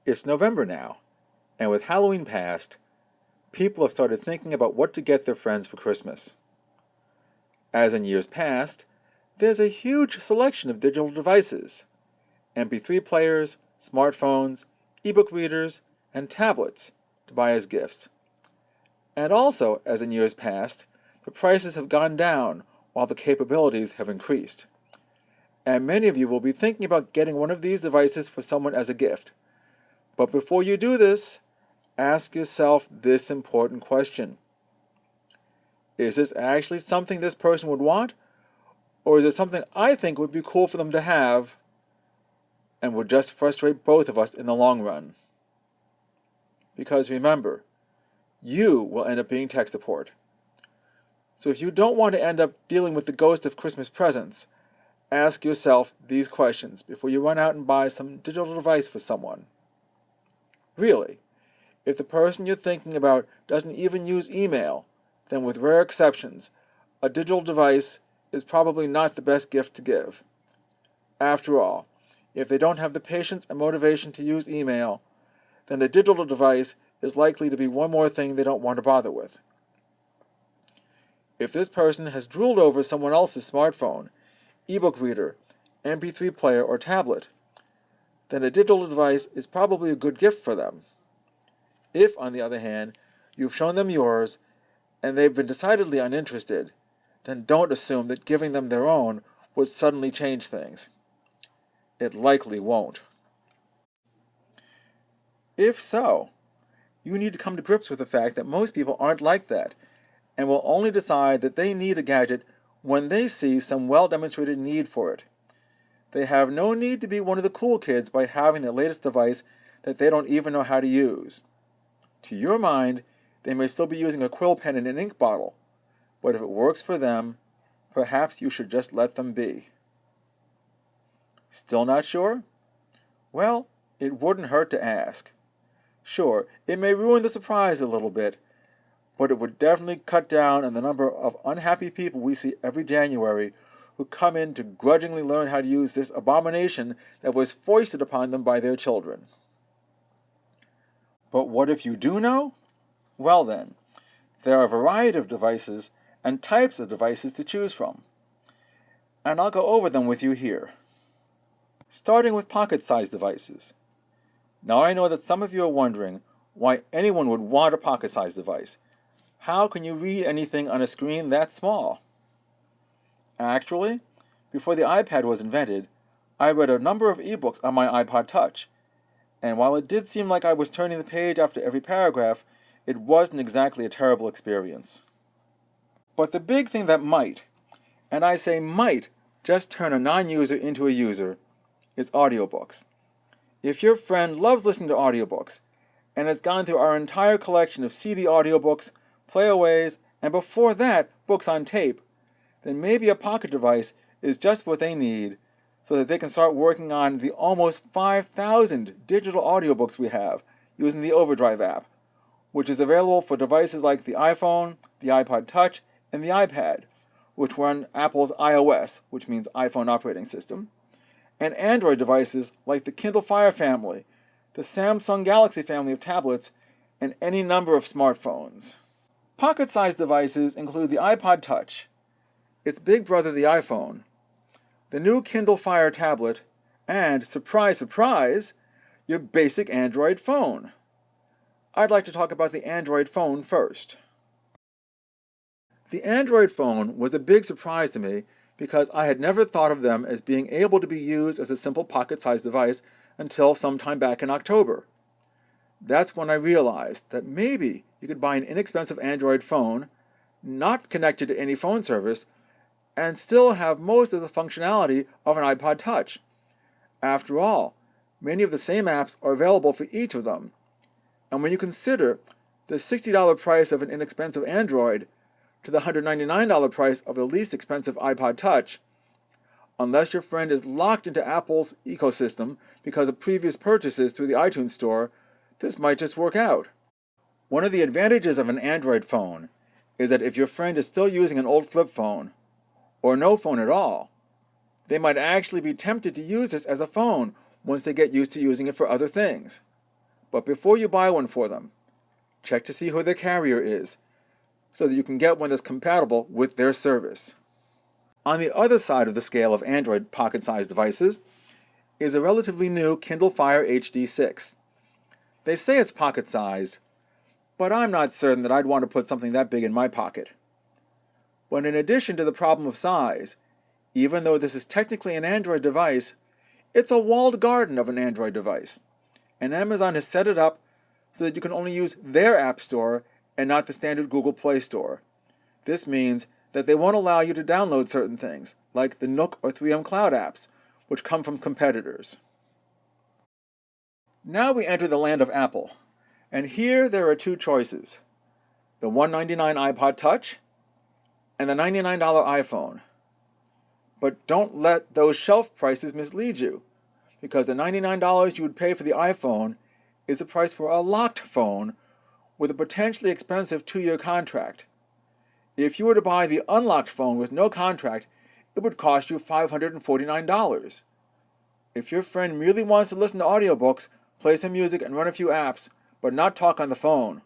It's November now, and with Halloween past, people have started thinking about what to get their friends for Christmas. As in years past, there's a huge selection of digital devices: MP3 players, smartphones, ebook readers, and tablets to buy as gifts. And also, as in years past, the prices have gone down while the capabilities have increased. And many of you will be thinking about getting one of these devices for someone as a gift. But before you do this, ask yourself this important question. Is this actually something this person would want? Or is it something I think would be cool for them to have and would just frustrate both of us in the long run? Because remember, you will end up being tech support. So if you don't want to end up dealing with the ghost of Christmas presents, ask yourself these questions before you run out and buy some digital device for someone. Really, if the person you're thinking about doesn't even use email, then with rare exceptions, a digital device is probably not the best gift to give. After all, if they don't have the patience and motivation to use email, then a digital device is likely to be one more thing they don't want to bother with. If this person has drooled over someone else's smartphone, ebook reader, MP3 player, or tablet, then a digital device is probably a good gift for them. If, on the other hand, you've shown them yours and they've been decidedly uninterested, then don't assume that giving them their own would suddenly change things. It likely won't. If so, you need to come to grips with the fact that most people aren't like that and will only decide that they need a gadget when they see some well-demonstrated need for it. They have no need to be one of the cool kids by having the latest device that they don't even know how to use. To your mind, they may still be using a quill pen and an ink bottle, but if it works for them, perhaps you should just let them be. Still not sure? Well, it wouldn't hurt to ask. Sure, it may ruin the surprise a little bit, but it would definitely cut down on the number of unhappy people we see every January who come in to grudgingly learn how to use this abomination that was foisted upon them by their children. But what if you do know? Well then, there are a variety of devices and types of devices to choose from, and I'll go over them with you here. Starting with pocket-sized devices. Now I know that some of you are wondering why anyone would want a pocket-sized device. How can you read anything on a screen that small? Actually, before the iPad was invented, I read a number of ebooks on my iPod Touch, and while it did seem like I was turning the page after every paragraph, it wasn't exactly a terrible experience. But the big thing that might, and I say might, just turn a non-user into a user, is audiobooks. If your friend loves listening to audiobooks, and has gone through our entire collection of CD audiobooks, playaways, and before that, books on tape, then maybe a pocket device is just what they need so that they can start working on the almost 5,000 digital audiobooks we have using the Overdrive app, which is available for devices like the iPhone, the iPod Touch, and the iPad, which run Apple's iOS, which means iPhone operating system, and Android devices like the Kindle Fire family, the Samsung Galaxy family of tablets, and any number of smartphones. Pocket-sized devices include the iPod Touch, its big brother the iPhone, the new Kindle Fire tablet, and, surprise, surprise, your basic Android phone. I'd like to talk about the Android phone first. The Android phone was a big surprise to me because I had never thought of them as being able to be used as a simple pocket-sized device until sometime back in October. That's when I realized that maybe you could buy an inexpensive Android phone, not connected to any phone service, and still have most of the functionality of an iPod Touch. After all, many of the same apps are available for each of them, and when you consider the $60 price of an inexpensive Android to the $199 price of the least expensive iPod Touch, unless your friend is locked into Apple's ecosystem because of previous purchases through the iTunes Store, this might just work out. One of the advantages of an Android phone is that if your friend is still using an old flip phone, or no phone at all, they might actually be tempted to use this as a phone once they get used to using it for other things. But before you buy one for them, check to see who their carrier is, so that you can get one that's compatible with their service. On the other side of the scale of Android pocket-sized devices is a relatively new Kindle Fire HD6. They say it's pocket-sized, but I'm not certain that I'd want to put something that big in my pocket. But in addition to the problem of size, even though this is technically an Android device, it's a walled garden of an Android device, and Amazon has set it up so that you can only use their App Store and not the standard Google Play Store. This means that they won't allow you to download certain things, like the Nook or 3M Cloud apps, which come from competitors. Now we enter the land of Apple, and here there are two choices: the $199 iPod Touch and the $99 iPhone. But don't let those shelf prices mislead you, because the $99 you would pay for the iPhone is the price for a locked phone with a potentially expensive 2-year contract. If you were to buy the unlocked phone with no contract, it would cost you $549. If your friend merely wants to listen to audiobooks, play some music, and run a few apps, but not talk on the phone,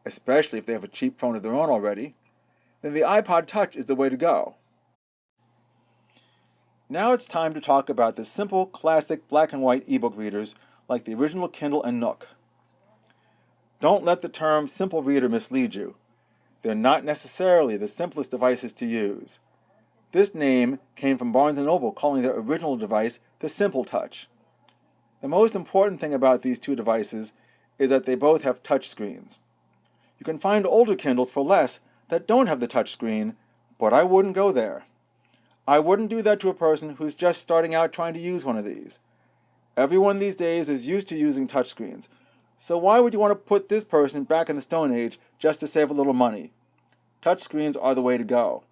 especially if they have a cheap phone of their own already, then the iPod Touch is the way to go. Now it's time to talk about the simple, classic black and white ebook readers like the original Kindle and Nook. Don't let the term simple reader mislead you. They're not necessarily the simplest devices to use. This name came from Barnes & Noble calling their original device the Simple Touch. The most important thing about these two devices is that they both have touch screens. You can find older Kindles for less that don't have the touch screen, but I wouldn't go there. I wouldn't do that to a person who's just starting out trying to use one of these. Everyone these days is used to using touchscreens, so why would you want to put this person back in the Stone Age just to save a little money? Touchscreens are the way to go.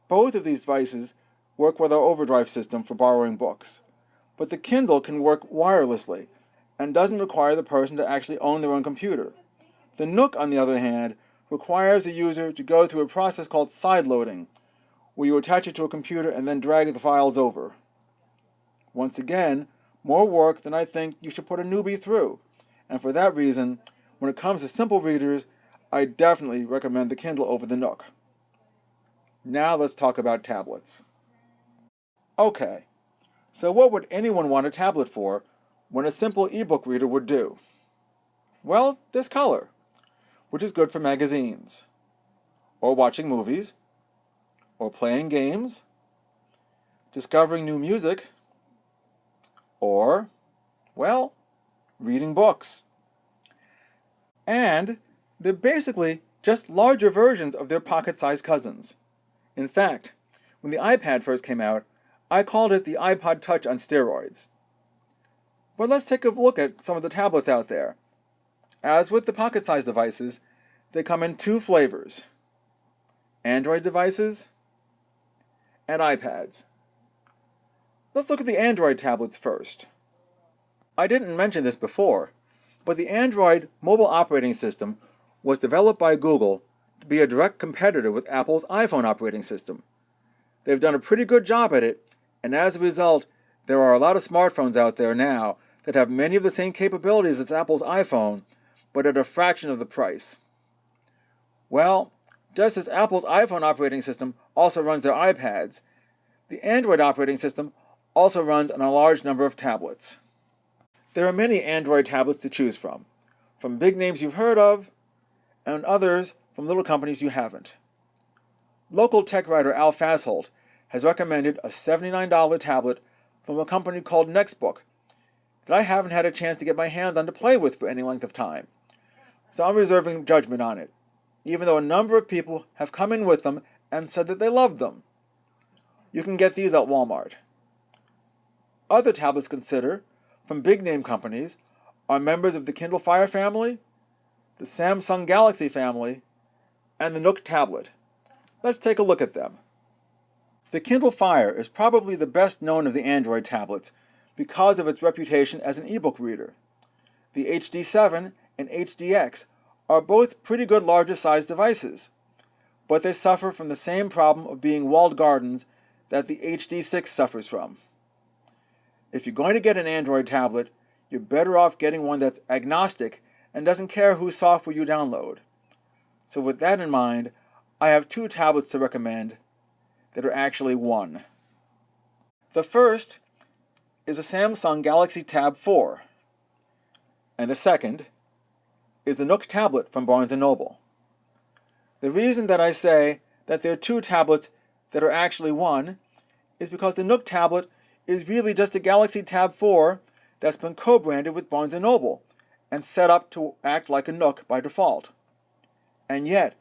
Both of these devices work with our Overdrive system for borrowing books, but the Kindle can work wirelessly and doesn't require the person to actually own their own computer. The Nook, on the other hand, requires a user to go through a process called sideloading, where you attach it to a computer and then drag the files over. Once again, more work than I think you should put a newbie through, and for that reason, when it comes to simple readers, I definitely recommend the Kindle over the Nook. Now let's talk about tablets. Okay, so what would anyone want a tablet for when a simple ebook reader would do? Well, there's color, which is good for magazines, or watching movies, or playing games, discovering new music, or, well, reading books. And they're basically just larger versions of their pocket-sized cousins. In fact, when the iPad first came out, I called it the iPod Touch on steroids. But let's take a look at some of the tablets out there. As with the pocket-sized devices, they come in two flavors: Android devices and iPads. Let's look at the Android tablets first. I didn't mention this before, but the Android mobile operating system was developed by Google to be a direct competitor with Apple's iPhone operating system. They've done a pretty good job at it, and as a result, there are a lot of smartphones out there now that have many of the same capabilities as Apple's iPhone, but at a fraction of the price. Well, just as Apple's iPhone operating system also runs their iPads, the Android operating system also runs on a large number of tablets. There are many Android tablets to choose from big names you've heard of, and others from little companies you haven't. Local tech writer Al Fasholt has recommended a $79 tablet from a company called Nextbook that I haven't had a chance to get my hands on to play with for any length of time, so I'm reserving judgment on it, even though a number of people have come in with them and said that they loved them. You can get these at Walmart. Other tablets consider, from big-name companies, are members of the Kindle Fire family, the Samsung Galaxy family, and the Nook tablet. Let's take a look at them. The Kindle Fire is probably the best known of the Android tablets because of its reputation as an ebook reader. The HD7 and HDX are both pretty good larger-sized devices, but they suffer from the same problem of being walled gardens that the HD6 suffers from. If you're going to get an Android tablet, you're better off getting one that's agnostic and doesn't care whose software you download. So with that in mind, I have two tablets to recommend that are actually one. The first is a Samsung Galaxy Tab 4, and the second is the Nook tablet from Barnes & Noble. The reason that I say that there are two tablets that are actually one is because the Nook tablet is really just a Galaxy Tab 4 that's been co-branded with Barnes & Noble and set up to act like a Nook by default. And yet,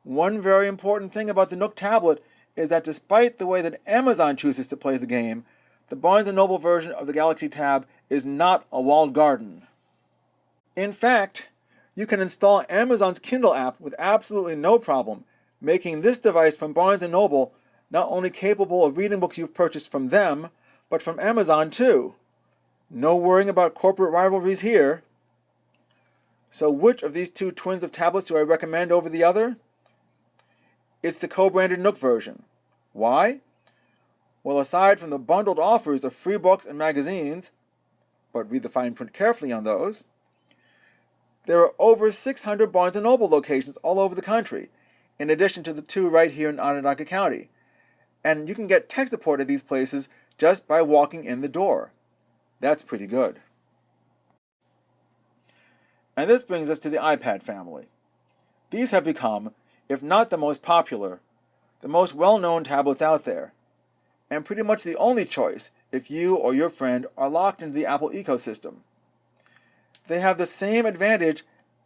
one very important thing about the Nook tablet is that despite the way that Amazon chooses to play the game, the Barnes & Noble version of the Galaxy Tab is not a walled garden. In fact, you can install Amazon's Kindle app with absolutely no problem, making this device from Barnes & Noble not only capable of reading books you've purchased from them, but from Amazon too. No worrying about corporate rivalries here. So which of these two twins of tablets do I recommend over the other? It's the co-branded Nook version. Why? Well, aside from the bundled offers of free books and magazines, but read the fine print carefully on those, there are over 600 Barnes & Noble locations all over the country, in addition to the two right here in Onondaga County. And you can get tech support at these places just by walking in the door. That's pretty good. And this brings us to the iPad family. These have become, if not the most popular, the most well-known tablets out there, and pretty much the only choice if you or your friend are locked into the Apple ecosystem. They have the same advantage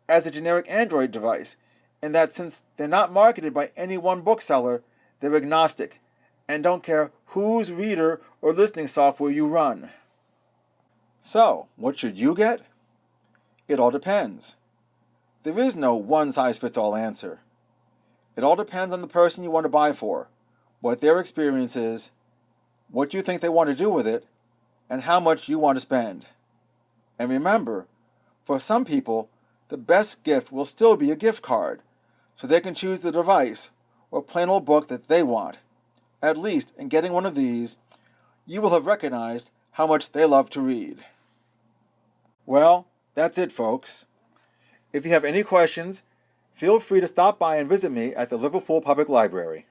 as a generic Android device, in that since they're not marketed by any one bookseller, they're agnostic, and don't care whose reader or listening software you run. So, what should you get? It all depends. There is no one-size-fits-all answer. It all depends on the person you want to buy for, what their experience is, what you think they want to do with it, and how much you want to spend. And remember, for some people, the best gift will still be a gift card, so they can choose the device or plain old book that they want. At least, in getting one of these, you will have recognized how much they love to read. Well, that's it, folks. If you have any questions, feel free to stop by and visit me at the Liverpool Public Library.